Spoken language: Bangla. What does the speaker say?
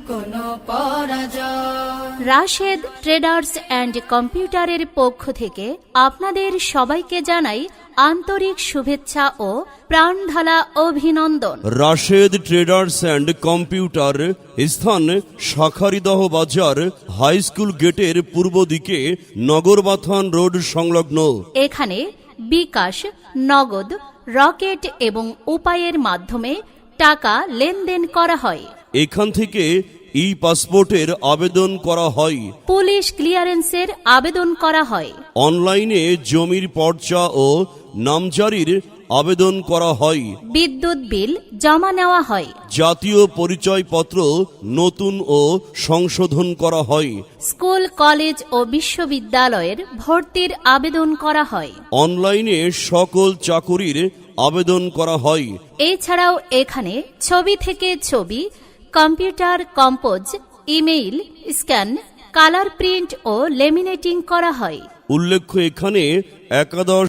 কোনো পরাজয়। রাশেদ ট্রেডার্স অ্যান্ড কম্পিউটারের পক্ষ থেকে আপনাদের সবাইকে জানাই আন্তরিক শুভেচ্ছা ও প্রাণঢালা অভিনন্দন। রাশেদ ট্রেডার্স অ্যান্ড কম্পিউটার, স্থান শাখারিদহ বাজার, হাই স্কুল গেটের পূর্ব দিকে, নগরবাথান রোড সংলগ্ন। এখানে বিকাশ, নগদ, রকেট এবং উপায়ের মাধ্যমে টাকা লেনদেন করা হয়। এখান থেকে ই পাসপোর্টের আবেদন করা হয়। পুলিশ ক্লিয়ারেন্সের আবেদন করা হয়। অনলাইনে জমির পর্চা ও নামজারির আবেদন করা হয়। বিদ্যুৎ বিল জমা নেওয়া হয়। জাতীয় পরিচয়পত্র নতুন ও সংশোধন করা হয়। স্কুল, কলেজ ও বিশ্ববিদ্যালয়ের ভর্তির আবেদন করা হয়। অনলাইনে সকল চাকুরির আবেদন করা হয়। এছাড়াও এখানে ছবি থেকে ছবি, computer compose, email, scan, colour print ও লেমিনেটিং করা হয়। উল্লেখ্য, এখানে একাদশ